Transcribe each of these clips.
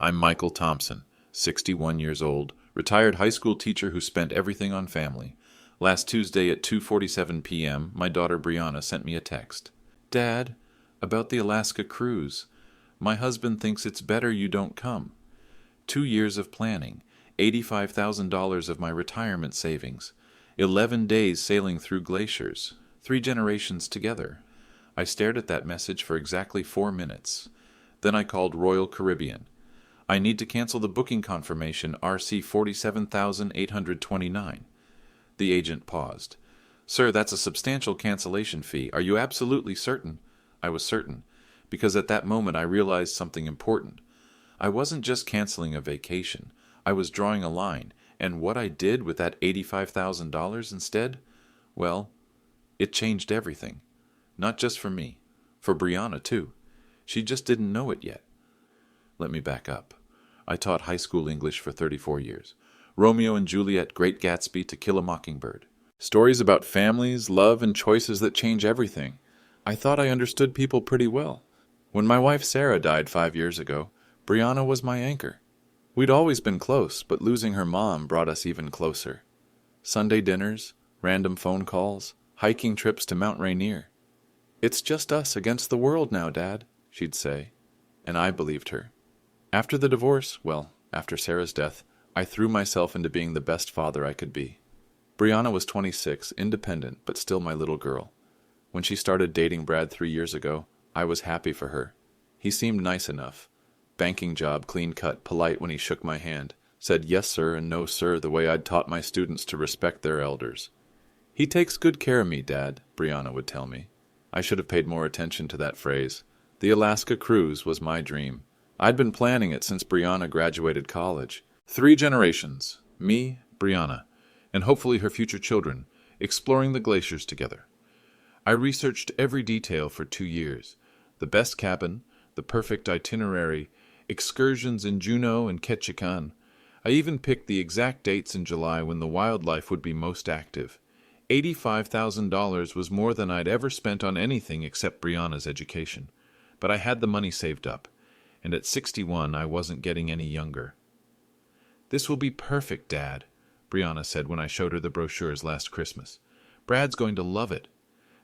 I'm Michael Thompson, 61 years old, retired high school teacher who spent everything on family. Last Tuesday at 2:47 p.m., my daughter Brianna sent me a text. Dad, about the Alaska cruise. My husband thinks it's better you don't come. 2 years of planning, $85,000 of my retirement savings, 11 days sailing through glaciers, 3 generations together. I stared at that message for exactly 4 minutes. Then I called Royal Caribbean. I need to cancel the booking confirmation RC 47,829. The agent paused. Sir, that's a substantial cancellation fee. Are you absolutely certain? I was certain, because at that moment I realized something important. I wasn't just canceling a vacation. I was drawing a line, and what I did with that $85,000 instead? Well, it changed everything. Not just for me, for Brianna too. She just didn't know it yet. Let me back up. I taught high school English for 34 years. Romeo and Juliet, Great Gatsby, To Kill a Mockingbird. Stories about families, love, and choices that change everything. I thought I understood people pretty well. When my wife Sarah died 5 years ago, Brianna was my anchor. We'd always been close, but losing her mom brought us even closer. Sunday dinners, random phone calls, hiking trips to Mount Rainier. It's just us against the world now, Dad, she'd say. And I believed her. After the divorce, after Sarah's death, I threw myself into being the best father I could be. Brianna was 26, independent, but still my little girl. When she started dating Brad 3 years ago, I was happy for her. He seemed nice enough. Banking job, clean-cut, polite when he shook my hand, said yes sir and no sir the way I'd taught my students to respect their elders. He takes good care of me, Dad, Brianna would tell me. I should have paid more attention to that phrase. The Alaska cruise was my dream. I'd been planning it since Brianna graduated college. 3 generations, me, Brianna, and hopefully her future children, exploring the glaciers together. I researched every detail for 2 years. The best cabin, the perfect itinerary, excursions in Juneau and Ketchikan. I even picked the exact dates in July when the wildlife would be most active. $85,000 was more than I'd ever spent on anything except Brianna's education. But I had the money saved up, and at 61 I wasn't getting any younger. This will be perfect, Dad, Brianna said when I showed her the brochures last Christmas. Brad's going to love it.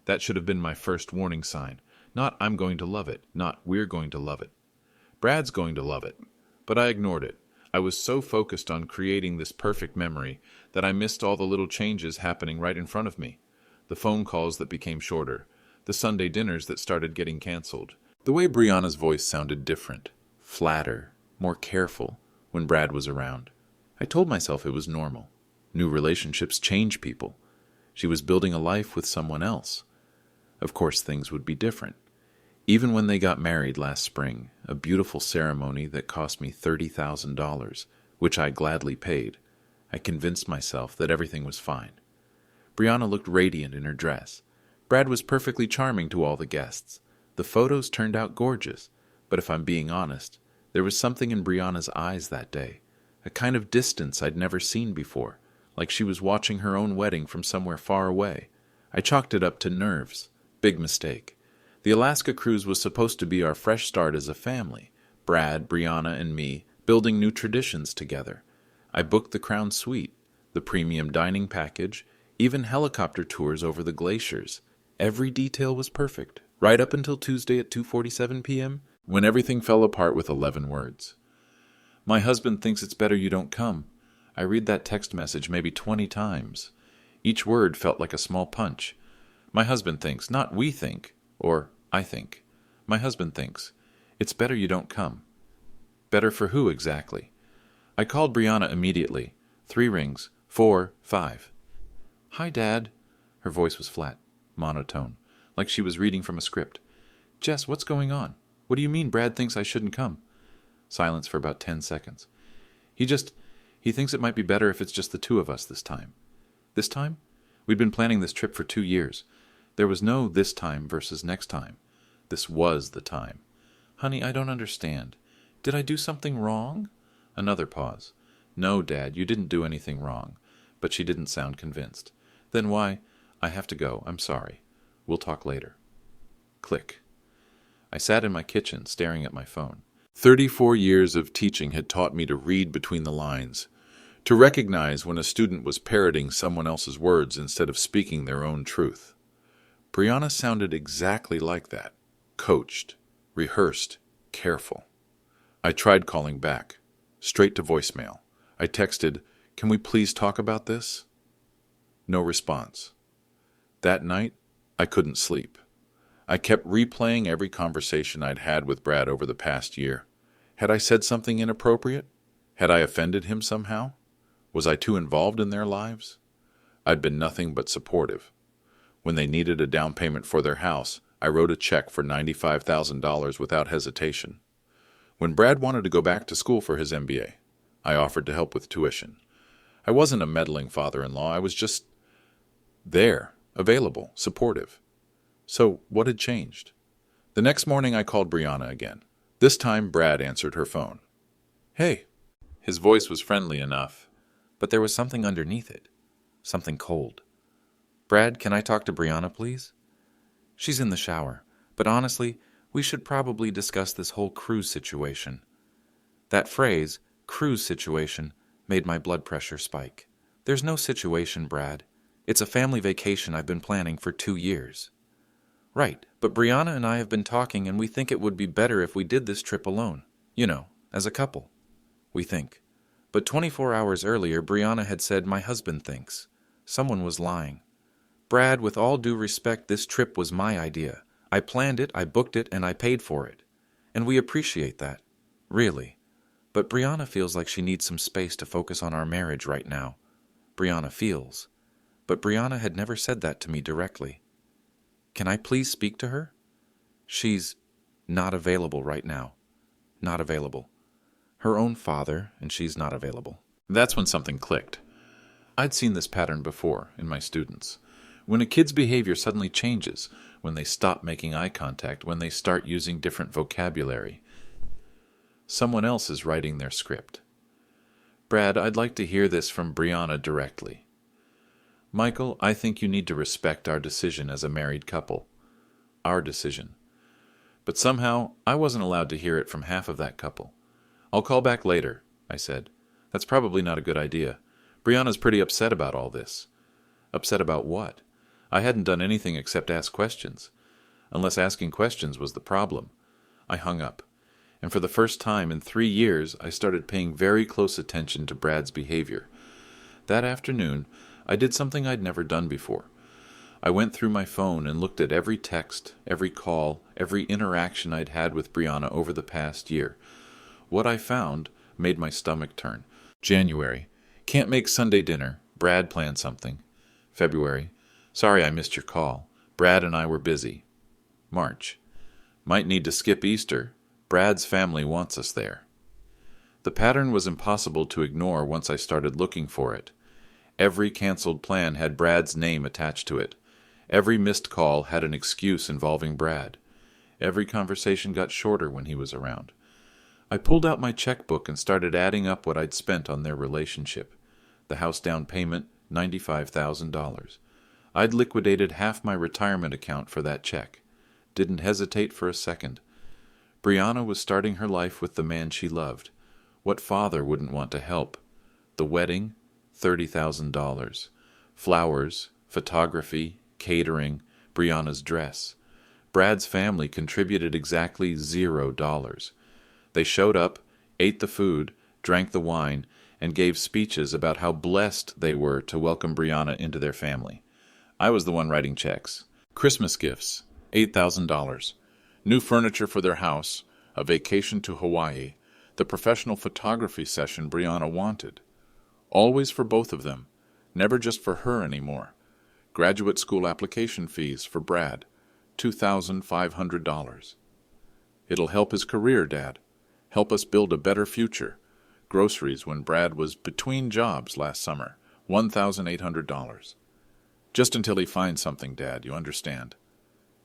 That should have been my first warning sign. Not I'm going to love it, not we're going to love it. Brad's going to love it. But I ignored it. I was so focused on creating this perfect memory that I missed all the little changes happening right in front of me. The phone calls that became shorter. The Sunday dinners that started getting canceled. The way Brianna's voice sounded different, flatter, more careful when Brad was around. I told myself it was normal. New relationships change people. She was building a life with someone else. Of course, things would be different. Even when they got married last spring, a beautiful ceremony that cost me $30,000, which I gladly paid, I convinced myself that everything was fine. Brianna looked radiant in her dress. Brad was perfectly charming to all the guests. The photos turned out gorgeous, but if I'm being honest, there was something in Brianna's eyes that day, a kind of distance I'd never seen before, like she was watching her own wedding from somewhere far away. I chalked it up to nerves. Big mistake. The Alaska cruise was supposed to be our fresh start as a family, Brad, Brianna, and me, building new traditions together. I booked the Crown Suite, the premium dining package, even helicopter tours over the glaciers. Every detail was perfect. Right up until Tuesday at 2:47 p.m., when everything fell apart with 11 words. My husband thinks it's better you don't come. I read that text message maybe 20 times. Each word felt like a small punch. My husband thinks, not we think, or I think. My husband thinks, it's better you don't come. Better for who exactly? I called Brianna immediately. 3 rings, 4, 5. Hi, Dad. Her voice was flat, monotone, like she was reading from a script. Jess, what's going on? What do you mean Brad thinks I shouldn't come? Silence for about 10 seconds. He thinks it might be better if it's just the 2 of us this time. This time? We'd been planning this trip for 2 years. There was no this time versus next time. This was the time. Honey, I don't understand. Did I do something wrong? Another pause. No, Dad, you didn't do anything wrong. But she didn't sound convinced. Then why? I have to go. I'm sorry. We'll talk later. Click. I sat in my kitchen, staring at my phone. 34 years of teaching had taught me to read between the lines, to recognize when a student was parroting someone else's words instead of speaking their own truth. Brianna sounded exactly like that. Coached, rehearsed, careful. I tried calling back, straight to voicemail. I texted, "Can we please talk about this?" No response. That night, I couldn't sleep. I kept replaying every conversation I'd had with Brad over the past year. Had I said something inappropriate? Had I offended him somehow? Was I too involved in their lives? I'd been nothing but supportive. When they needed a down payment for their house, I wrote a check for $95,000 without hesitation. When Brad wanted to go back to school for his MBA, I offered to help with tuition. I wasn't a meddling father-in-law. I was just there, available, supportive. So what had changed? The next morning I called Brianna again. This time Brad answered her phone. "Hey." His voice was friendly enough, but there was something underneath it, something cold. "Brad, can I talk to Brianna, please?" "She's in the shower, but honestly, we should probably discuss this whole cruise situation." That phrase, cruise situation, made my blood pressure spike. "There's no situation, Brad. It's a family vacation I've been planning for 2 years. "Right, but Brianna and I have been talking and we think it would be better if we did this trip alone. You know, as a couple. We think. But 24 hours earlier, Brianna had said, 'My husband thinks.' Someone was lying. Brad, with all due respect, this trip was my idea. I planned it, I booked it, and I paid for it. And we appreciate that. Really. But Brianna feels like she needs some space to focus on our marriage right now. Brianna feels. But Brianna had never said that to me directly. Can I please speak to her? She's not available right now. Not available. Her own father, and she's not available." That's when something clicked. I'd seen this pattern before in my students. When a kid's behavior suddenly changes, when they stop making eye contact, when they start using different vocabulary, someone else is writing their script. "Brad, I'd like to hear this from Brianna directly." "Michael, I think you need to respect our decision as a married couple. Our decision." But somehow, I wasn't allowed to hear it from half of that couple. "I'll call back later," I said. "That's probably not a good idea. Brianna's pretty upset about all this." Upset about what? I hadn't done anything except ask questions. Unless asking questions was the problem. I hung up. And for the first time in 3 years, I started paying very close attention to Brad's behavior. That afternoon, I did something I'd never done before. I went through my phone and looked at every text, every call, every interaction I'd had with Brianna over the past year. What I found made my stomach turn. January. Can't make Sunday dinner. Brad planned something. February. Sorry I missed your call. Brad and I were busy. March. Might need to skip Easter. Brad's family wants us there. The pattern was impossible to ignore once I started looking for it. Every canceled plan had Brad's name attached to it. Every missed call had an excuse involving Brad. Every conversation got shorter when he was around. I pulled out my checkbook and started adding up what I'd spent on their relationship. The house down payment, $95,000. I'd liquidated half my retirement account for that check. Didn't hesitate for a second. Brianna was starting her life with the man she loved. What father wouldn't want to help? The wedding, $30,000. Flowers, photography, catering, Brianna's dress. Brad's family contributed exactly $0. They showed up, ate the food, drank the wine, and gave speeches about how blessed they were to welcome Brianna into their family. I was the one writing checks. Christmas gifts, $8,000. New furniture for their house, a vacation to Hawaii, the professional photography session Brianna wanted. Always for both of them, never just for her anymore. Graduate school application fees for Brad, $2,500. It'll help his career, Dad. Help us build a better future. Groceries when Brad was between jobs last summer, $1,800. Just until he finds something, Dad, you understand.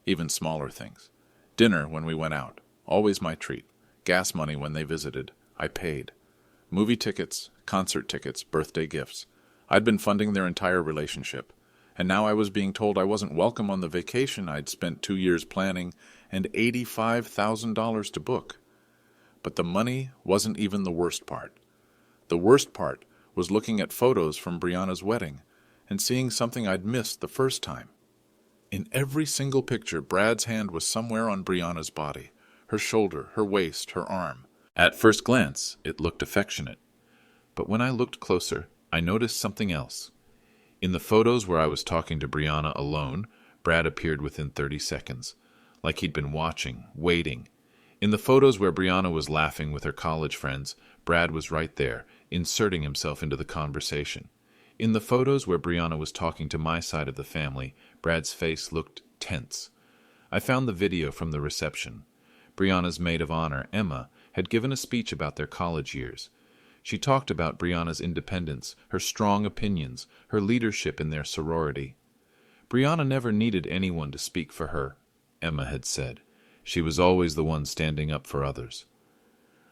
Even smaller things. Dinner when we went out, always my treat. Gas money when they visited, I paid. Movie tickets, concert tickets, birthday gifts. I'd been funding their entire relationship. And now I was being told I wasn't welcome on the vacation I'd spent 2 years planning and $85,000 to book. But the money wasn't even the worst part. The worst part was looking at photos from Brianna's wedding and seeing something I'd missed the first time. In every single picture, Brad's hand was somewhere on Brianna's body, her shoulder, her waist, her arm. At first glance, it looked affectionate. But when I looked closer, I noticed something else. In the photos where I was talking to Brianna alone, Brad appeared within 30 seconds, like he'd been watching, waiting. In the photos where Brianna was laughing with her college friends, Brad was right there, inserting himself into the conversation. In the photos where Brianna was talking to my side of the family, Brad's face looked tense. I found the video from the reception. Brianna's maid of honor, Emma, had given a speech about their college years. She talked about Brianna's independence, her strong opinions, her leadership in their sorority. Brianna never needed anyone to speak for her, Emma had said. She was always the one standing up for others.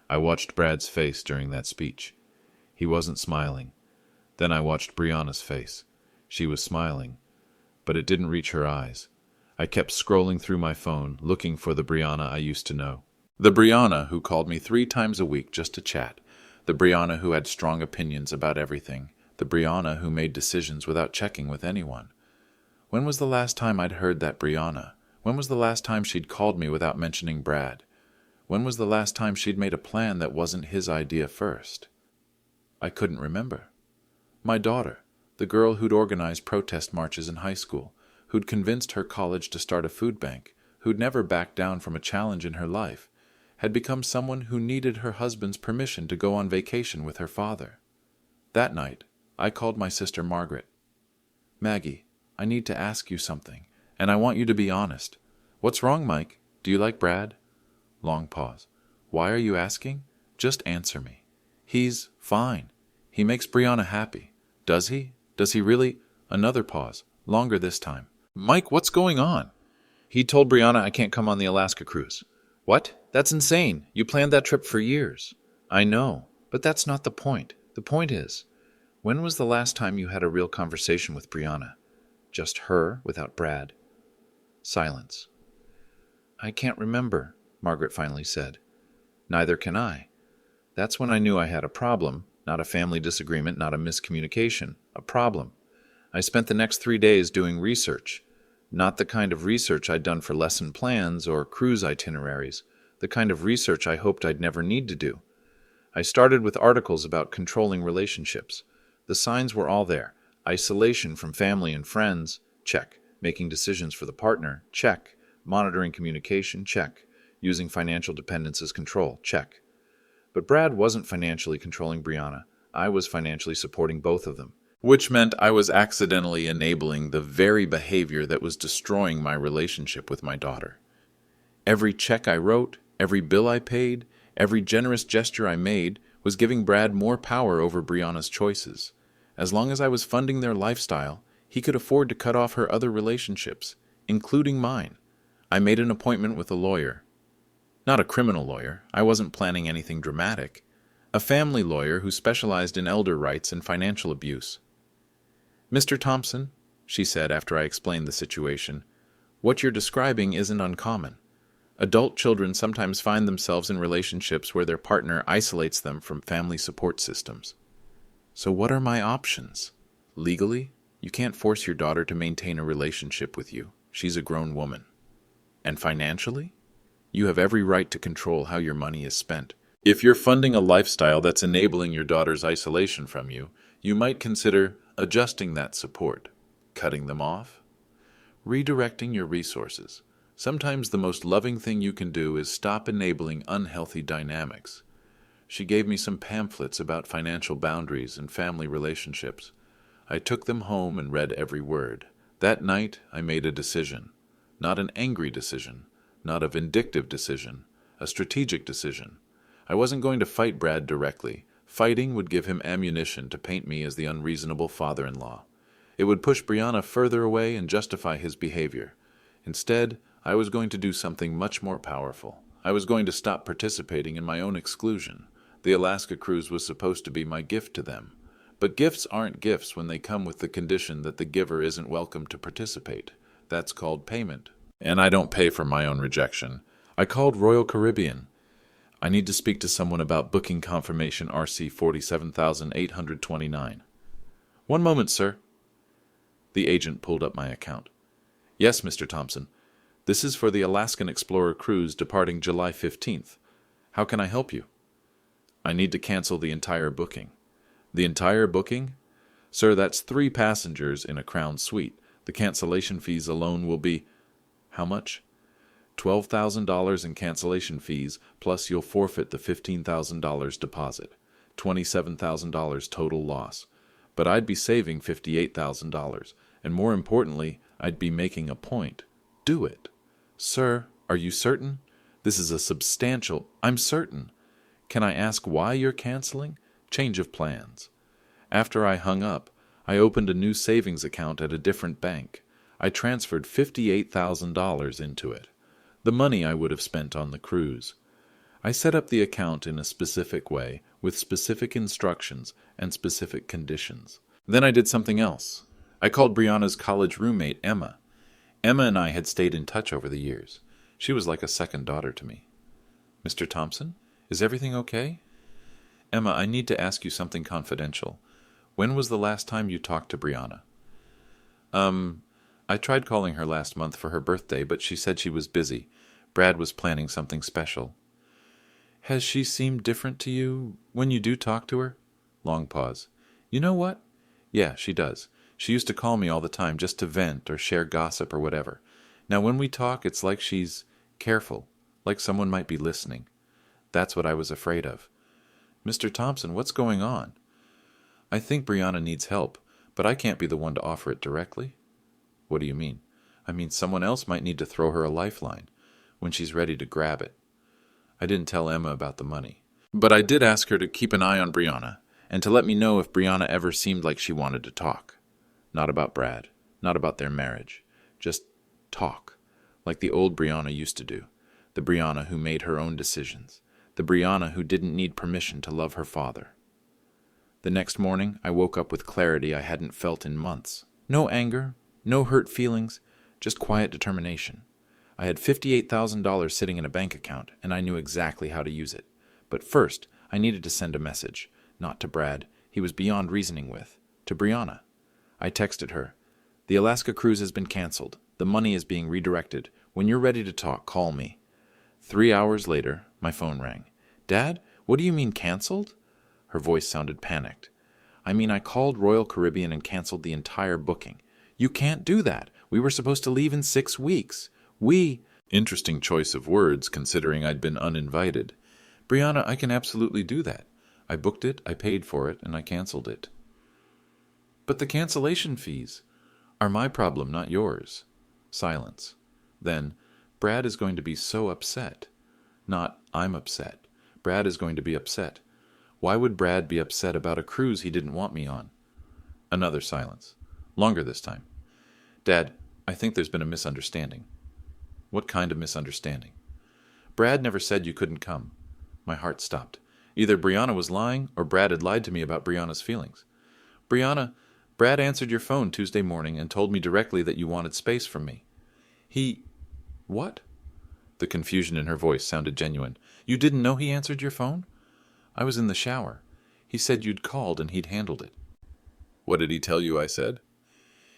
I watched Brad's face during that speech. He wasn't smiling. Then I watched Brianna's face. She was smiling, but it didn't reach her eyes. I kept scrolling through my phone, looking for the Brianna I used to know. The Brianna who called me 3 times a week just to chat. The Brianna who had strong opinions about everything. The Brianna who made decisions without checking with anyone. When was the last time I'd heard that Brianna? When was the last time she'd called me without mentioning Brad? When was the last time she'd made a plan that wasn't his idea first? I couldn't remember. My daughter, the girl who'd organized protest marches in high school, who'd convinced her college to start a food bank, who'd never backed down from a challenge in her life, had become someone who needed her husband's permission to go on vacation with her father. That night, I called my sister Margaret. "Maggie, I need to ask you something, and I want you to be honest. What's wrong, Mike? Do you like Brad?" Long pause. "Why are you asking? Just answer me." "He's fine. He makes Brianna happy." "Does he? Does he really?" Another pause, longer this time. "Mike, what's going on?" "He told Brianna I can't come on the Alaska cruise." "What? That's insane. You planned that trip for years." "I know, but that's not the point. The point is, when was the last time you had a real conversation with Brianna? Just her, without Brad?" Silence. "I can't remember," Margaret finally said. "Neither can I. That's when I knew I had a problem, not a family disagreement, not a miscommunication, a problem. I spent the next 3 days doing research. Not the kind of research I'd done for lesson plans or cruise itineraries, the kind of research I hoped I'd never need to do. I started with articles about controlling relationships. The signs were all there. Isolation from family and friends, check. Making decisions for the partner, check. Monitoring communication, check. Using financial dependence as control, check. But Brad wasn't financially controlling Brianna. I was financially supporting both of them, which meant I was accidentally enabling the very behavior that was destroying my relationship with my daughter. Every check I wrote, every bill I paid, every generous gesture I made was giving Brad more power over Brianna's choices. As long as I was funding their lifestyle, he could afford to cut off her other relationships, including mine. I made an appointment with a lawyer. Not a criminal lawyer. I wasn't planning anything dramatic. A family lawyer who specialized in elder rights and financial abuse. "Mr. Thompson," she said after I explained the situation, "what you're describing isn't uncommon. Adult children sometimes find themselves in relationships where their partner isolates them from family support systems. So what are my options? Legally, you can't force your daughter to maintain a relationship with you. She's a grown woman. And financially, you have every right to control how your money is spent. If you're funding a lifestyle that's enabling your daughter's isolation from you, you might consider adjusting that support, cutting them off, redirecting your resources. Sometimes the most loving thing you can do is stop enabling unhealthy dynamics." She gave me some pamphlets about financial boundaries and family relationships. I took them home and read every word. That night, I made a decision. Not an angry decision, not a vindictive decision, a strategic decision. I wasn't going to fight Brad directly. Fighting would give him ammunition to paint me as the unreasonable father-in-law. It would push Brianna further away and justify his behavior. Instead, I was going to do something much more powerful. I was going to stop participating in my own exclusion. The Alaska cruise was supposed to be my gift to them. But gifts aren't gifts when they come with the condition that the giver isn't welcome to participate. That's called payment. And I don't pay for my own rejection. I called Royal Caribbean. I need to speak to someone about booking confirmation RC 47,829. One moment, sir. The agent pulled up my account. Yes, Mr. Thompson. This is for the Alaskan Explorer cruise departing July 15th. How can I help you? I need to cancel the entire booking. The entire booking? Sir, that's 3 passengers in a Crown suite. The cancellation fees alone will be... How much? $12,000 in cancellation fees, plus you'll forfeit the $15,000 deposit. $27,000 total loss. But I'd be saving $58,000, and more importantly, I'd be making a point. Do it. Sir, are you certain? This is a substantial... I'm certain. Can I ask why you're canceling? Change of plans. After I hung up, I opened a new savings account at a different bank. I transferred $58,000 into it, the money I would have spent on the cruise. I set up the account in a specific way, with specific instructions and specific conditions. Then I did something else. I called Brianna's college roommate, Emma. Emma and I had stayed in touch over the years. She was like a second daughter to me. Mr. Thompson, is everything okay? Emma, I need to ask you something confidential. When was the last time you talked to Brianna? I tried calling her last month for her birthday, but she said she was busy. Brad was planning something special. Has she seemed different to you when you do talk to her? Long pause. You know what? Yeah, she does. She used to call me all the time just to vent or share gossip or whatever. Now when we talk, it's like she's careful, like someone might be listening. That's what I was afraid of. Mr. Thompson, what's going on? I think Brianna needs help, but I can't be the one to offer it directly. What do you mean? I mean, someone else might need to throw her a lifeline when she's ready to grab it. I didn't tell Emma about the money. But I did ask her to keep an eye on Brianna, and to let me know if Brianna ever seemed like she wanted to talk. Not about Brad, not about their marriage. Just talk, like the old Brianna used to do. The Brianna who made her own decisions. The Brianna who didn't need permission to love her father. The next morning, I woke up with clarity I hadn't felt in months. No anger, no hurt feelings, just quiet determination. I had $58,000 sitting in a bank account, and I knew exactly how to use it. But first, I needed to send a message. Not to Brad, he was beyond reasoning with. To Brianna. I texted her. The Alaska cruise has been canceled. The money is being redirected. When you're ready to talk, call me. 3 hours later, my phone rang. Dad, what do you mean canceled? Her voice sounded panicked. I mean, I called Royal Caribbean and canceled the entire booking. You can't do that. We were supposed to leave in 6 weeks. Interesting choice of words, considering I'd been uninvited. Brianna, I can absolutely do that. I booked it, I paid for it, and I canceled it. But the cancellation fees are my problem, not yours. Silence. Then, Brad is going to be so upset. Not, I'm upset. Brad is going to be upset. Why would Brad be upset about a cruise he didn't want me on? Another silence. Longer this time. Dad, I think there's been a misunderstanding. What kind of misunderstanding? Brad never said you couldn't come. My heart stopped. Either Brianna was lying, or Brad had lied to me about Brianna's feelings. Brianna, Brad answered your phone Tuesday morning and told me directly that you wanted space from me. What? The confusion in her voice sounded genuine. You didn't know he answered your phone? I was in the shower. He said you'd called and he'd handled it. What did he tell you I said?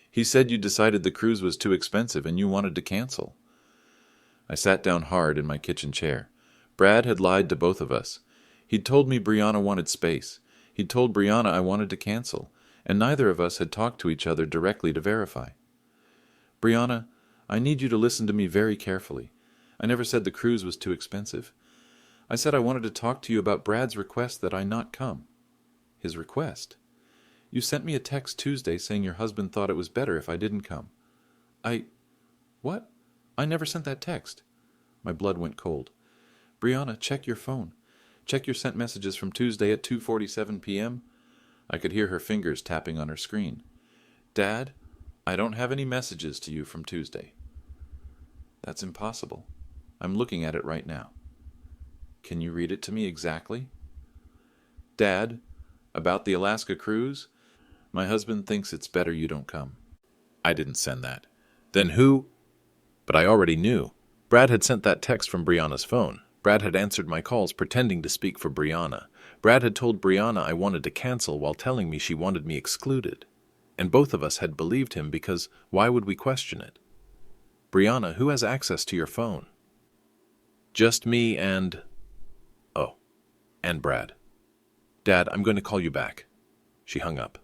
He said you'd decided the cruise was too expensive and you wanted to cancel. I sat down hard in my kitchen chair. Brad had lied to both of us. He'd told me Brianna wanted space. He'd told Brianna I wanted to cancel, and neither of us had talked to each other directly to verify. Brianna, I need you to listen to me very carefully. I never said the cruise was too expensive. I said I wanted to talk to you about Brad's request that I not come. His request? You sent me a text Tuesday saying your husband thought it was better if I didn't come. What? I never sent that text. My blood went cold. Brianna, check your phone. Check your sent messages from Tuesday at 2:47 p.m. I could hear her fingers tapping on her screen. Dad, I don't have any messages to you from Tuesday. That's impossible. I'm looking at it right now. Can you read it to me exactly? Dad, about the Alaska cruise? My husband thinks it's better you don't come. I didn't send that. Then who? But I already knew. Brad had sent that text from Brianna's phone. Brad had answered my calls pretending to speak for Brianna. Brad had told Brianna I wanted to cancel while telling me she wanted me excluded. And both of us had believed him because why would we question it? Brianna, who has access to your phone? Just me and... Oh, and Brad. Dad, I'm going to call you back. She hung up.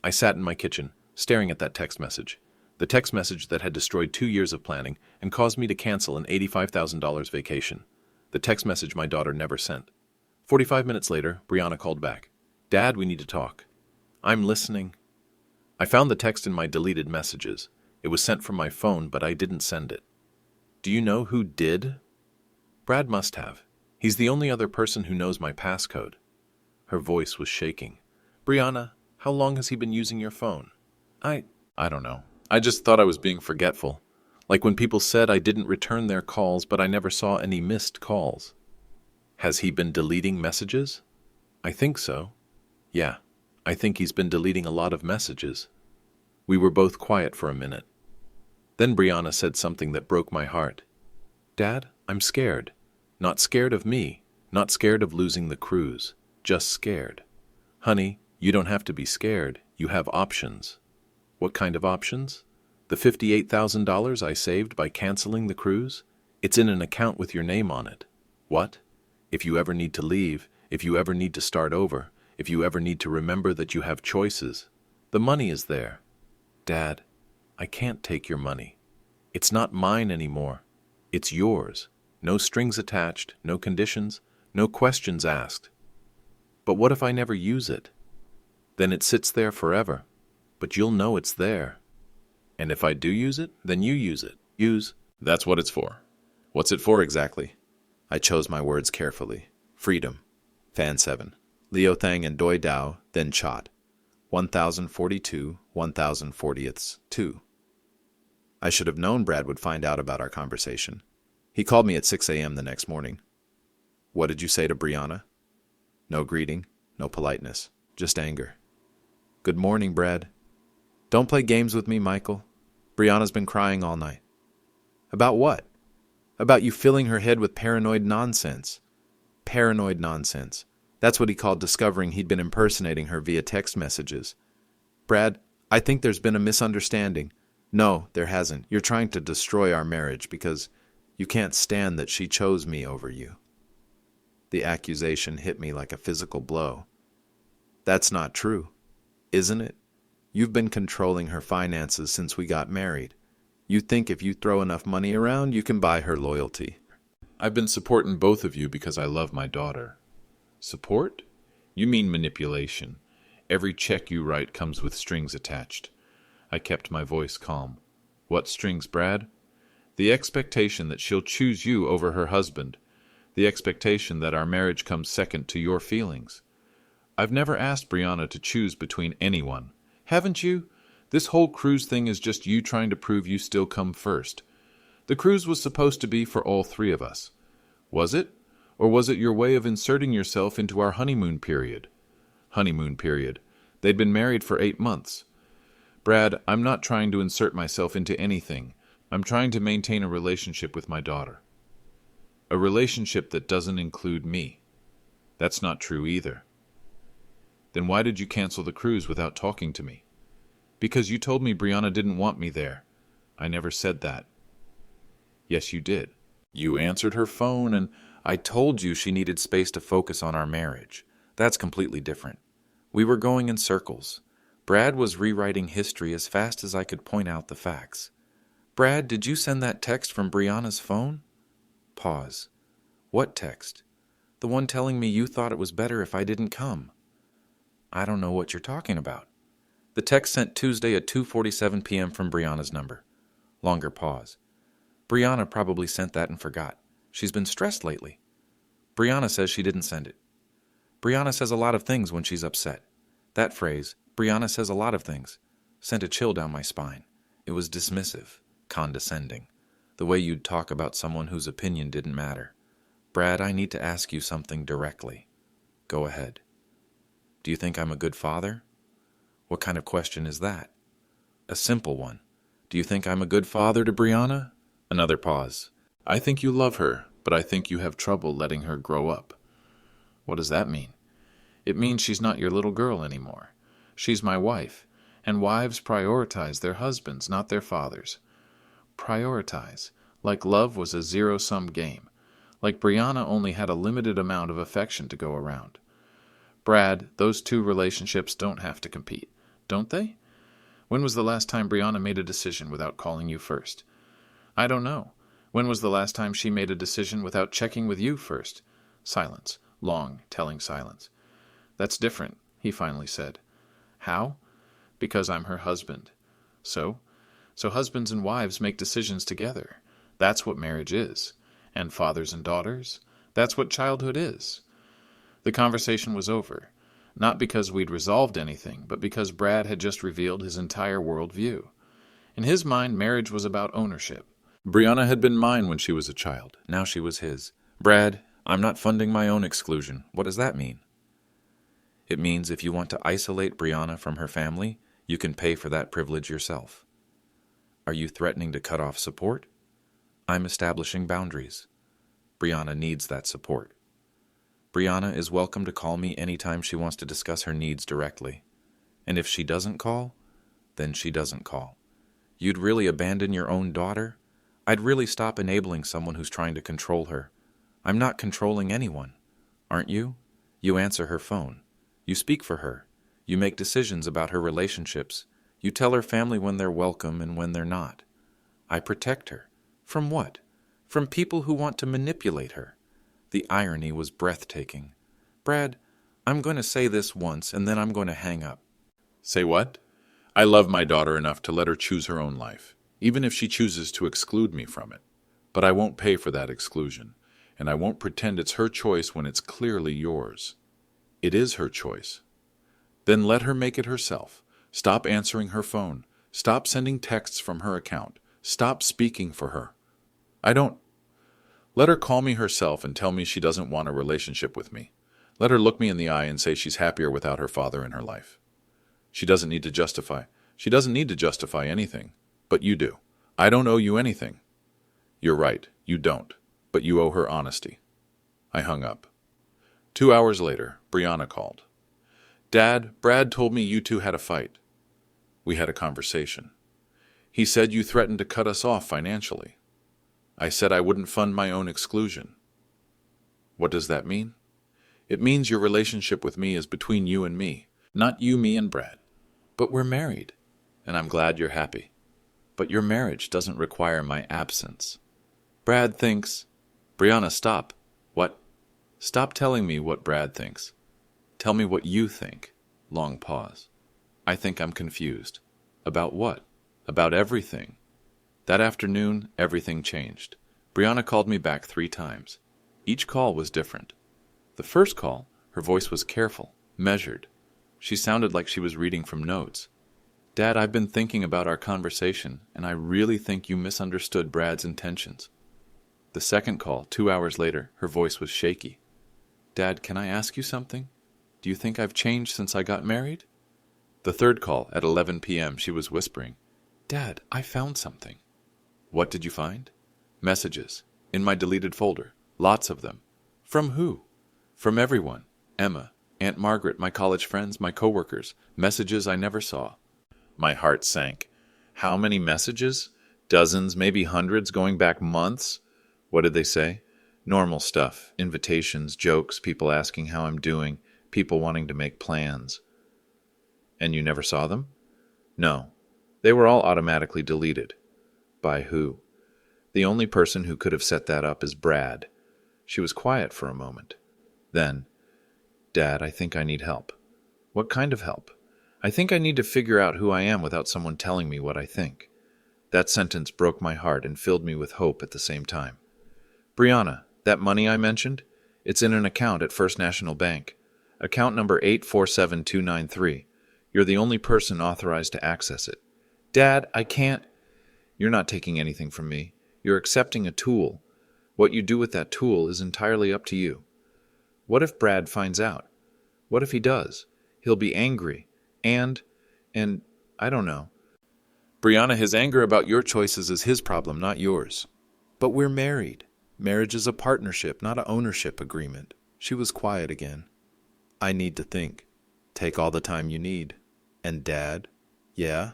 I sat in my kitchen, staring at that text message. The text message that had destroyed 2 years of planning and caused me to cancel an $85,000 vacation. The text message my daughter never sent. 45 minutes later, Brianna called back. Dad, we need to talk. I'm listening. I found the text in my deleted messages. It was sent from my phone, but I didn't send it. Do you know who did? Brad must have. He's the only other person who knows my passcode. Her voice was shaking. Brianna, how long has he been using your phone? I don't know. I just thought I was being forgetful. Like when people said I didn't return their calls, but I never saw any missed calls. Has he been deleting messages? I think so. Yeah, I think he's been deleting a lot of messages. We were both quiet for a minute. Then Brianna said something that broke my heart. Dad, I'm scared. Not scared of me, not scared of losing the cruise, just scared. Honey, you don't have to be scared. You have options. What kind of options? The $58,000 I saved by canceling the cruise? It's in an account with your name on it. What? If you ever need to leave, if you ever need to start over, if you ever need to remember that you have choices, the money is there. Dad, I can't take your money. It's not mine anymore. It's yours. No strings attached, no conditions, no questions asked. But what if I never use it? Then it sits there forever, but you'll know it's there. And if I do use it, then you use it. Use. That's what it's for. What's it for exactly? I chose my words carefully. Freedom. Fan 7. Leo Thang and Doi Dao, then Chot. 1042, 1040ths, 2. I should have known Brad would find out about our conversation. He called me at 6 a.m. the next morning. What did you say to Brianna? No greeting, no politeness, just anger. Good morning, Brad. Don't play games with me, Michael. Brianna's been crying all night. About what? About you filling her head with paranoid nonsense. Paranoid nonsense. That's what he called discovering he'd been impersonating her via text messages. Brad, I think there's been a misunderstanding. No, there hasn't. You're trying to destroy our marriage because you can't stand that she chose me over you. The accusation hit me like a physical blow. That's not true, isn't it? You've been controlling her finances since we got married. You think if you throw enough money around, you can buy her loyalty. I've been supporting both of you because I love my daughter. Support? You mean manipulation. Every check you write comes with strings attached. I kept my voice calm. What strings, Brad? The expectation that she'll choose you over her husband. The expectation that our marriage comes second to your feelings. I've never asked Brianna to choose between anyone. Haven't you? This whole cruise thing is just you trying to prove you still come first. The cruise was supposed to be for all three of us. Was it? Or was it your way of inserting yourself into our honeymoon period? Honeymoon period. They'd been married for 8 months. Brad, I'm not trying to insert myself into anything. I'm trying to maintain a relationship with my daughter. A relationship that doesn't include me. That's not true either. Then why did you cancel the cruise without talking to me? Because you told me Brianna didn't want me there. I never said that. Yes, you did. You answered her phone and I told you she needed space to focus on our marriage. That's completely different. We were going in circles. Brad was rewriting history as fast as I could point out the facts. Brad, did you send that text from Brianna's phone? Pause. What text? The one telling me you thought it was better if I didn't come. I don't know what you're talking about. The text sent Tuesday at 2:47 p.m. from Brianna's number. Longer pause. Brianna probably sent that and forgot. She's been stressed lately. Brianna says she didn't send it. Brianna says a lot of things when she's upset. That phrase, Brianna says a lot of things, sent a chill down my spine. It was dismissive, condescending, the way you'd talk about someone whose opinion didn't matter. Brad, I need to ask you something directly. Go ahead. Do you think I'm a good father? What kind of question is that? A simple one. Do you think I'm a good father to Brianna? Another pause. I think you love her, but I think you have trouble letting her grow up. What does that mean? It means she's not your little girl anymore. She's my wife, and wives prioritize their husbands, not their fathers. Prioritize, like love was a zero-sum game, like Brianna only had a limited amount of affection to go around. Brad, those two relationships don't have to compete, don't they? When was the last time Brianna made a decision without calling you first? I don't know. When was the last time she made a decision without checking with you first? Silence. Long, telling silence. That's different, he finally said. How? Because I'm her husband. So husbands and wives make decisions together. That's what marriage is. And fathers and daughters? That's what childhood is. The conversation was over. Not because we'd resolved anything, but because Brad had just revealed his entire worldview. In his mind, marriage was about ownership. Brianna had been mine when she was a child. Now she was his. Brad, I'm not funding my own exclusion. What does that mean? It means if you want to isolate Brianna from her family, you can pay for that privilege yourself. Are you threatening to cut off support? I'm establishing boundaries. Brianna needs that support. Brianna is welcome to call me anytime she wants to discuss her needs directly. And if she doesn't call, then she doesn't call. You'd really abandon your own daughter? I'd really stop enabling someone who's trying to control her. I'm not controlling anyone. Aren't you? You answer her phone. You speak for her. You make decisions about her relationships. You tell her family when they're welcome and when they're not. I protect her. From what? From people who want to manipulate her. The irony was breathtaking. Brad, I'm going to say this once and then I'm going to hang up. Say what? I love my daughter enough to let her choose her own life, even if she chooses to exclude me from it. But I won't pay for that exclusion, and I won't pretend it's her choice when it's clearly yours. It is her choice. Then let her make it herself. Stop answering her phone. Stop sending texts from her account. Stop speaking for her. Let her call me herself and tell me she doesn't want a relationship with me. Let her look me in the eye and say she's happier without her father in her life. She doesn't need to justify anything, but you do. I don't owe you anything. You're right, you don't, but you owe her honesty. I hung up. 2 hours later, Brianna called. Dad, Brad told me you two had a fight. We had a conversation. He said you threatened to cut us off financially. I said I wouldn't fund my own exclusion. What does that mean? It means your relationship with me is between you and me, not you, me, and Brad. But we're married, and I'm glad you're happy. But your marriage doesn't require my absence. Brad thinks... Brianna, stop. What? Stop telling me what Brad thinks. Tell me what you think. Long pause. I think I'm confused. About what? About everything. That afternoon, everything changed. Brianna called me back 3 times. Each call was different. The first call, her voice was careful, measured. She sounded like she was reading from notes. Dad, I've been thinking about our conversation, and I really think you misunderstood Brad's intentions. The second call, 2 hours later, her voice was shaky. Dad, can I ask you something? Do you think I've changed since I got married? The third call, at 11 p.m., she was whispering, Dad, I found something. What did you find? Messages. In my deleted folder. Lots of them. From who? From everyone. Emma, Aunt Margaret, my college friends, my coworkers. Messages I never saw. My heart sank. How many messages? Dozens, maybe hundreds, going back months? What did they say? Normal stuff. Invitations, jokes, people asking how I'm doing, people wanting to make plans. And you never saw them? No. They were all automatically deleted. By who? The only person who could have set that up is Brad. She was quiet for a moment. Then, Dad, I think I need help. What kind of help? I think I need to figure out who I am without someone telling me what I think. That sentence broke my heart and filled me with hope at the same time. Brianna, that money I mentioned? It's in an account at First National Bank. Account number 847293. You're the only person authorized to access it. Dad, I can't... You're not taking anything from me. You're accepting a tool. What you do with that tool is entirely up to you. What if Brad finds out? What if he does? He'll be angry. And I don't know. Brianna, his anger about your choices is his problem, not yours. But we're married. Marriage is a partnership, not an ownership agreement. She was quiet again. I need to think. Take all the time you need. And Dad? Yeah?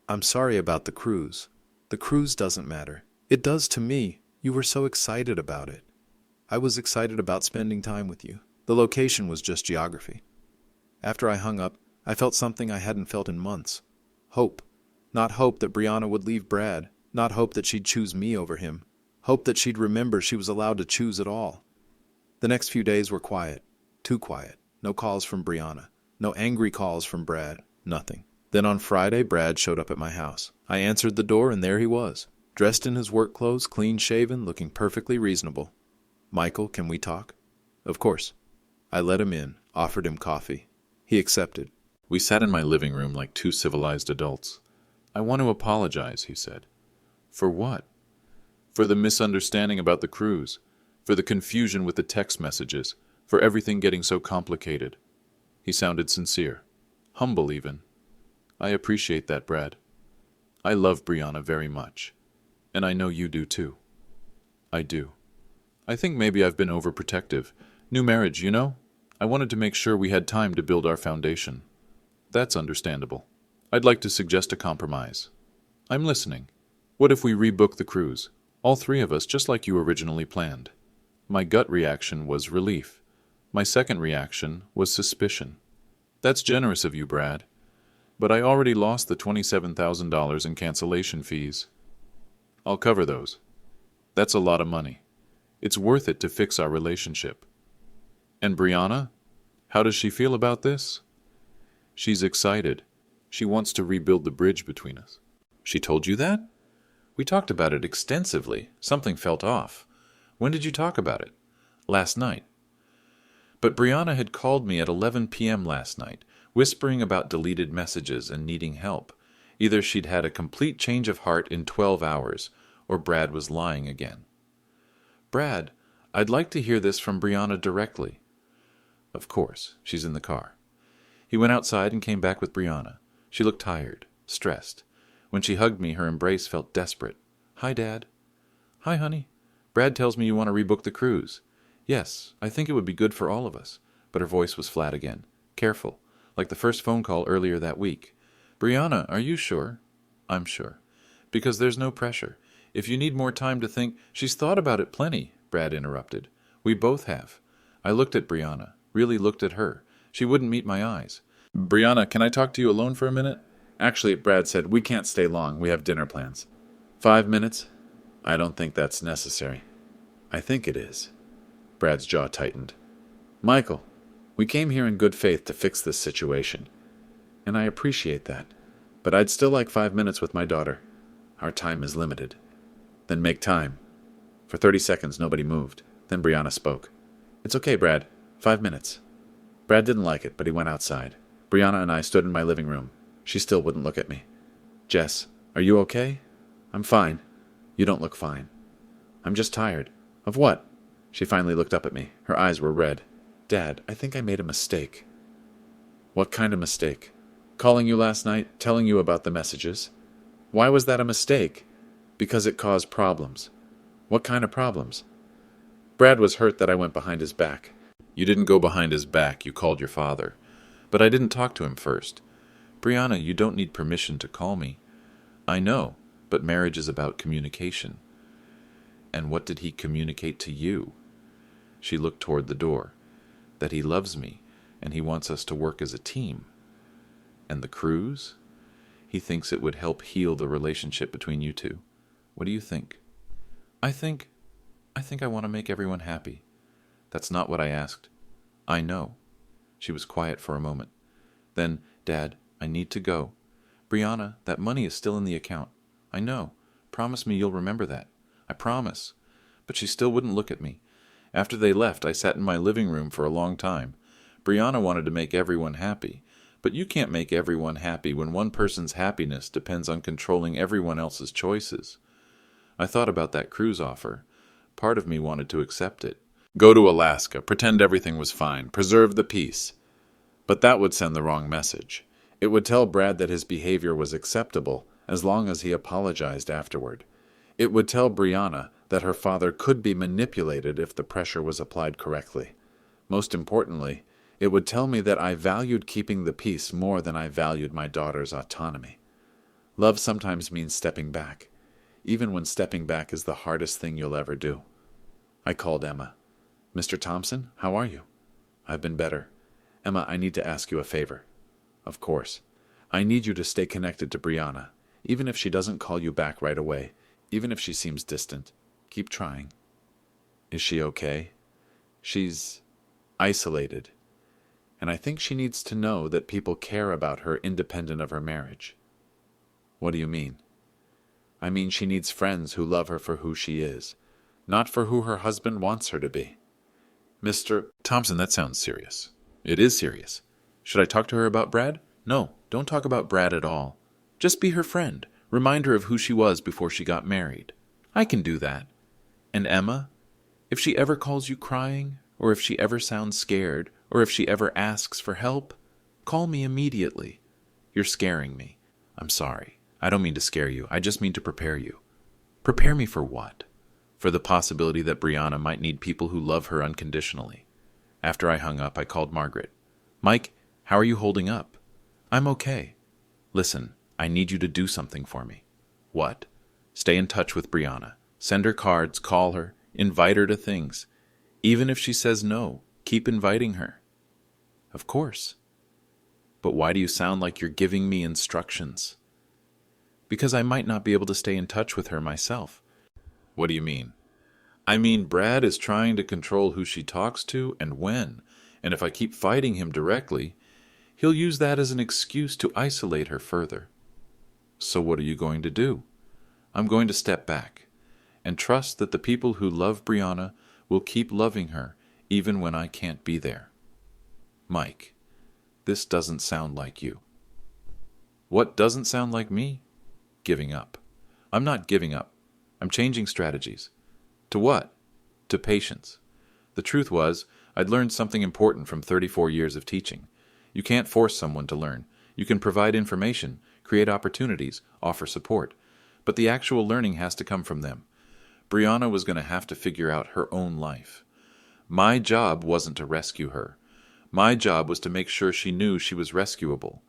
I'm sorry about the cruise. The cruise doesn't matter. It does to me. You were so excited about it. I was excited about spending time with you. The location was just geography. After I hung up, I felt something I hadn't felt in months. Hope. Not hope that Brianna would leave Brad. Not hope that she'd choose me over him. Hope that she'd remember she was allowed to choose at all. The next few days were quiet. Too quiet. No calls from Brianna. No angry calls from Brad. Nothing. Then on Friday, Brad showed up at my house. I answered the door, and there he was, dressed in his work clothes, clean-shaven, looking perfectly reasonable. Michael, can we talk? Of course. I let him in, offered him coffee. He accepted. We sat in my living room like two civilized adults. I want to apologize, he said. For what? For the misunderstanding about the cruise, for the confusion with the text messages, for everything getting so complicated. He sounded sincere, humble even. I appreciate that, Brad. I love Brianna very much, and I know you do too. I do. I think maybe I've been overprotective. New marriage, you know? I wanted to make sure we had time to build our foundation. That's understandable. I'd like to suggest a compromise. I'm listening. What if we rebook the cruise? All three of us, just like you originally planned. My gut reaction was relief. My second reaction was suspicion. That's generous of you, Brad. But I already lost the $27,000 in cancellation fees. I'll cover those. That's a lot of money. It's worth it to fix our relationship. And Brianna? How does she feel about this? She's excited. She wants to rebuild the bridge between us. She told you that? We talked about it extensively. Something felt off. When did you talk about it? Last night. But Brianna had called me at 11 p.m. last night, whispering about deleted messages and needing help. Either she'd had a complete change of heart in 12 hours, or Brad was lying again. Brad, I'd like to hear this from Brianna directly. Of course, she's in the car. He went outside and came back with Brianna. She looked tired, stressed. When she hugged me, her embrace felt desperate. Hi, Dad. Hi, honey. Brad tells me you want to rebook the cruise. Yes, I think it would be good for all of us. But her voice was flat again. Careful, like the first phone call earlier that week. Brianna, are you sure? I'm sure. Because there's no pressure. If you need more time to think, she's thought about it plenty, Brad interrupted. We both have. I looked at Brianna, really looked at her. She wouldn't meet my eyes. Brianna, can I talk to you alone for a minute? Actually, Brad said, we can't stay long. We have dinner plans. 5 minutes? I don't think that's necessary. I think it is. Brad's jaw tightened. Michael, we came here in good faith to fix this situation. And I appreciate that. But I'd still like 5 minutes with my daughter. Our time is limited. Then make time. For 30 seconds, nobody moved. Then Brianna spoke. It's okay, Brad. 5 minutes. Brad didn't like it, but he went outside. Brianna and I stood in my living room. She still wouldn't look at me. Jess, are you okay? I'm fine. You don't look fine. I'm just tired. Of what? She finally looked up at me. Her eyes were red. Dad, I think I made a mistake. What kind of mistake? Calling you last night, telling you about the messages. Why was that a mistake? Because it caused problems. What kind of problems? Brad was hurt that I went behind his back. You didn't go behind his back, you called your father. But I didn't talk to him first. Brianna, you don't need permission to call me. I know, but marriage is about communication. And what did he communicate to you? She looked toward the door. That he loves me, and he wants us to work as a team. And the cruise? He thinks it would help heal the relationship between you two. What do you think? I think I want to make everyone happy. That's not what I asked. I know. She was quiet for a moment. Then, Dad, I need to go. Brianna, that money is still in the account. I know. Promise me you'll remember that. I promise. But she still wouldn't look at me. After they left, I sat in my living room for a long time. Brianna wanted to make everyone happy. But you can't make everyone happy when one person's happiness depends on controlling everyone else's choices. I thought about that cruise offer. Part of me wanted to accept it. Go to Alaska, pretend everything was fine, preserve the peace. But that would send the wrong message. It would tell Brad that his behavior was acceptable as long as he apologized afterward. It would tell Brianna that her father could be manipulated if the pressure was applied correctly. Most importantly, it would tell me that I valued keeping the peace more than I valued my daughter's autonomy. Love sometimes means stepping back, even when stepping back is the hardest thing you'll ever do. I called Emma. "Mr. Thompson, how are you?" "I've been better. Emma, I need to ask you a favor." "Of course. I need you to stay connected to Brianna, even if she doesn't call you back right away, even if she seems distant. Keep trying." "Is she okay?" "She's isolated, and I think she needs to know that people care about her independent of her marriage." "What do you mean?" "I mean she needs friends who love her for who she is, not for who her husband wants her to be." "Mr. Thompson, that sounds serious." "It is serious. Should I talk to her about Brad?" "No, don't talk about Brad at all. Just be her friend. Remind her of who she was before she got married." "I can do that." "And Emma, if she ever calls you crying, or if she ever sounds scared, or if she ever asks for help, call me immediately. You're scaring me. I'm sorry. I don't mean to scare you. I just mean to prepare you." "Prepare me for what?" "For the possibility that Brianna might need people who love her unconditionally." After I hung up, I called Margaret. "Mike, how are you holding up?" "I'm okay." "Listen, I need you to do something for me." "What?" "Stay in touch with Brianna. Send her cards, call her, invite her to things. Even if she says no, keep inviting her." "Of course." "But why do you sound like you're giving me instructions?" "Because I might not be able to stay in touch with her myself." "What do you mean?" "I mean, Brad is trying to control who she talks to and when, and if I keep fighting him directly, he'll use that as an excuse to isolate her further." "So what are you going to do?" "I'm going to step back and trust that the people who love Brianna will keep loving her even when I can't be there." "Mike, this doesn't sound like you." "What doesn't sound like me?" "Giving up." "I'm not giving up. I'm changing strategies." "To what?" "To patience." The truth was, I'd learned something important from 34 years of teaching. You can't force someone to learn. You can provide information, create opportunities, offer support. But the actual learning has to come from them. Brianna was going to have to figure out her own life. My job wasn't to rescue her. My job was to make sure she knew she was rescuable.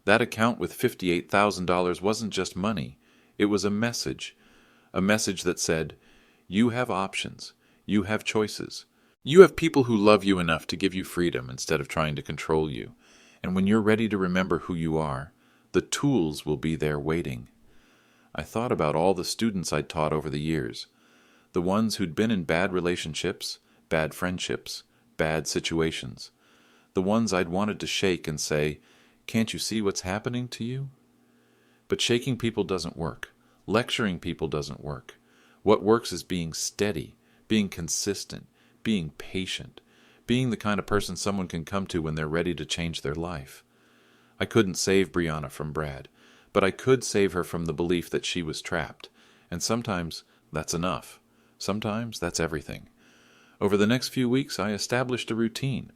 That account with $58,000 wasn't just money. It was a message that said, you have options, you have choices. You have people who love you enough to give you freedom instead of trying to control you. And when you're ready to remember who you are, the tools will be there waiting. I thought about all the students I'd taught over the years. The ones who'd been in bad relationships, bad friendships, bad situations. The ones I'd wanted to shake and say, "Can't you see what's happening to you?" But shaking people doesn't work. Lecturing people doesn't work. What works is being steady, being consistent, being patient, being the kind of person someone can come to when they're ready to change their life. I couldn't save Brianna from Brad, but I could save her from the belief that she was trapped. And sometimes that's enough. Sometimes that's everything. Over the next few weeks, I established a routine.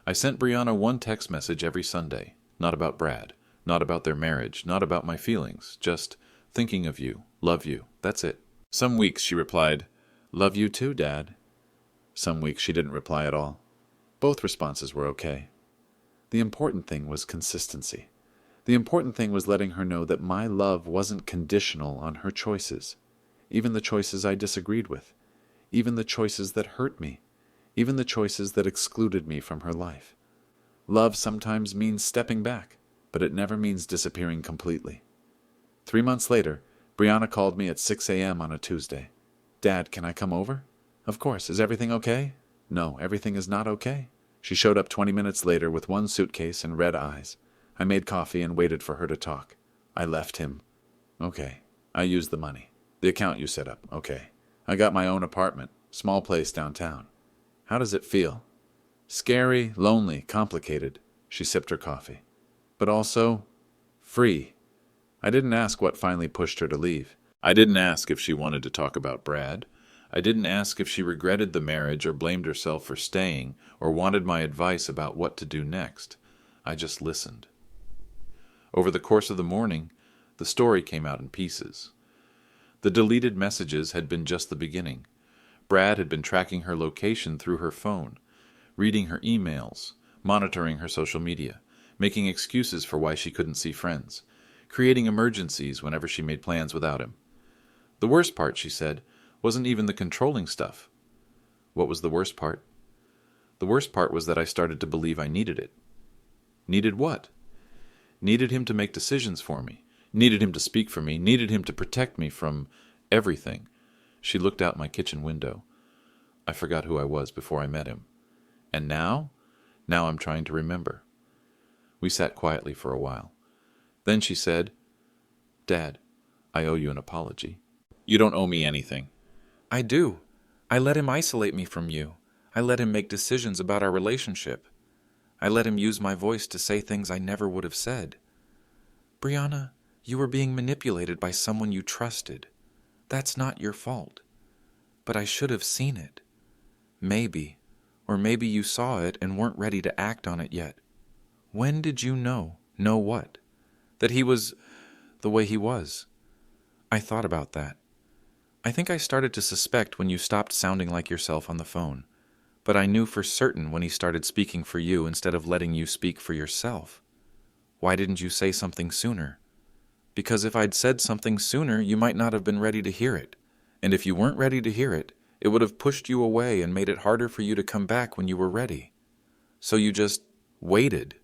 I sent Brianna one text message every Sunday, not about Brad, not about their marriage, not about my feelings, just thinking of you, love you, that's it. Some weeks she replied, "Love you too, Dad." Some weeks she didn't reply at all. Both responses were okay. The important thing was consistency. The important thing was letting her know that my love wasn't conditional on her choices, even the choices I disagreed with, even the choices that hurt me, even the choices that excluded me from her life. Love sometimes means stepping back, but it never means disappearing completely. 3 months later, Brianna called me at 6 a.m. on a Tuesday. "Dad, can I come over?" "Of course. Is everything okay?" "No, everything is not okay." She showed up 20 minutes later with one suitcase and red eyes. I made coffee and waited for her to talk. I left him. "Okay. I used the money. The account you set up. Okay. I got my own apartment, small place downtown. How does it feel?" "Scary, lonely, complicated." She sipped her coffee. "But also free." I didn't ask what finally pushed her to leave. I didn't ask if she wanted to talk about Brad. I didn't ask if she regretted the marriage or blamed herself for staying or wanted my advice about what to do next. I just listened. Over the course of the morning, the story came out in pieces. The deleted messages had been just the beginning. Brad had been tracking her location through her phone, reading her emails, monitoring her social media, making excuses for why she couldn't see friends, creating emergencies whenever she made plans without him. The worst part, she said, wasn't even the controlling stuff. What was the worst part? The worst part was that I started to believe I needed it. Needed what? Needed him to make decisions for me, needed him to speak for me, needed him to protect me from everything. She looked out my kitchen window. I forgot who I was before I met him. And now? Now I'm trying to remember. We sat quietly for a while. Then she said, "Dad, I owe you an apology." You don't owe me anything. I do. I let him isolate me from you. I let him make decisions about our relationship. I let him use my voice to say things I never would have said. Brianna, you were being manipulated by someone you trusted. That's not your fault. But I should have seen it. Maybe. Or maybe you saw it and weren't ready to act on it yet. When did you know? Know what? That he was the way he was. I thought about that. I think I started to suspect when you stopped sounding like yourself on the phone. But I knew for certain when he started speaking for you instead of letting you speak for yourself. Why didn't you say something sooner? Because if I'd said something sooner, you might not have been ready to hear it. And if you weren't ready to hear it, it would have pushed you away and made it harder for you to come back when you were ready. So you just waited.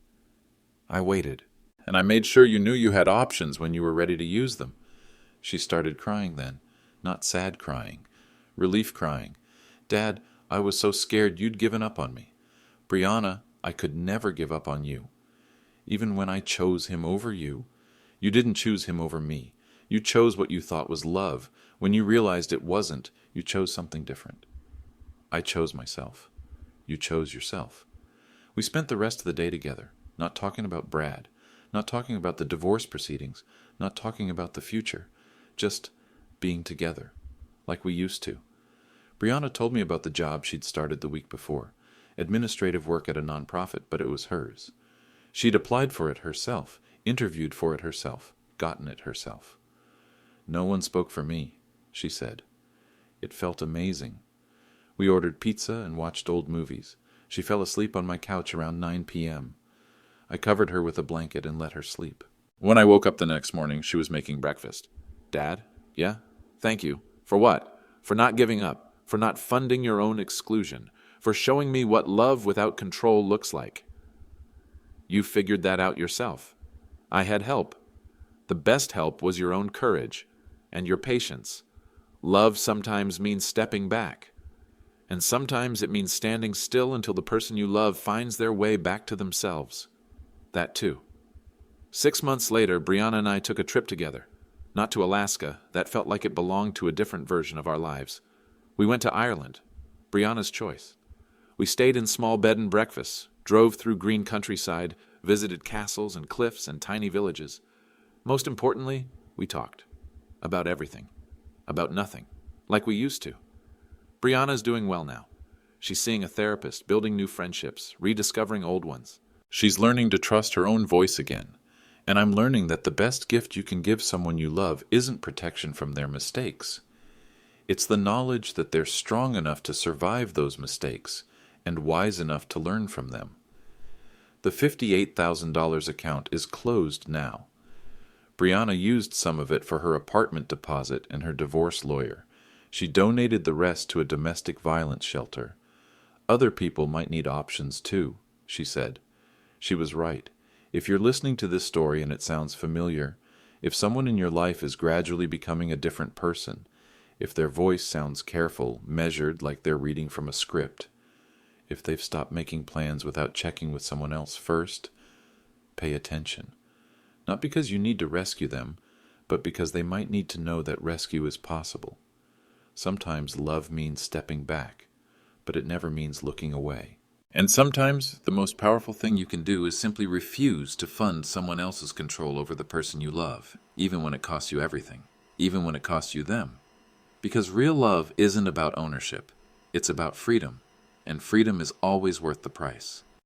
I waited. And I made sure you knew you had options when you were ready to use them. She started crying then, not sad crying, relief crying. Dad, I was so scared you'd given up on me. Brianna, I could never give up on you. Even when I chose him over you, you didn't choose him over me. You chose what you thought was love. When you realized it wasn't, you chose something different. I chose myself. You chose yourself. We spent the rest of the day together, not talking about Brad, not talking about the divorce proceedings, not talking about the future, just being together, like we used to. Brianna told me about the job she'd started the week before, administrative work at a nonprofit, but it was hers. She'd applied for it herself, interviewed for it herself, gotten it herself. No one spoke for me, she said. It felt amazing. We ordered pizza and watched old movies. She fell asleep on my couch around 9 p.m. I covered her with a blanket and let her sleep. When I woke up the next morning, she was making breakfast. Dad? Yeah? Thank you. For what? For not giving up. For not funding your own exclusion. For showing me what love without control looks like. You figured that out yourself. I had help. The best help was your own courage and your patience. Love sometimes means stepping back. And sometimes it means standing still until the person you love finds their way back to themselves. That too. 6 months later, Brianna and I took a trip together. Not to Alaska. That felt like it belonged to a different version of our lives. We went to Ireland. Brianna's choice. We stayed in small bed and breakfasts, drove through green countryside, visited castles and cliffs and tiny villages. Most importantly, we talked. About everything. About nothing. Like we used to. Brianna's doing well now. She's seeing a therapist, building new friendships, rediscovering old ones. She's learning to trust her own voice again. And I'm learning that the best gift you can give someone you love isn't protection from their mistakes. It's the knowledge that they're strong enough to survive those mistakes and wise enough to learn from them. The $58,000 account is closed now. Brianna used some of it for her apartment deposit and her divorce lawyer. She donated the rest to a domestic violence shelter. Other people might need options too, she said. She was right. If you're listening to this story and it sounds familiar, if someone in your life is gradually becoming a different person, if their voice sounds careful, measured, like they're reading from a script, if they've stopped making plans without checking with someone else first, pay attention. Not because you need to rescue them, but because they might need to know that rescue is possible. Sometimes love means stepping back, but it never means looking away. And sometimes the most powerful thing you can do is simply refuse to fund someone else's control over the person you love, even when it costs you everything, even when it costs you them. Because real love isn't about ownership, it's about freedom, and freedom is always worth the price.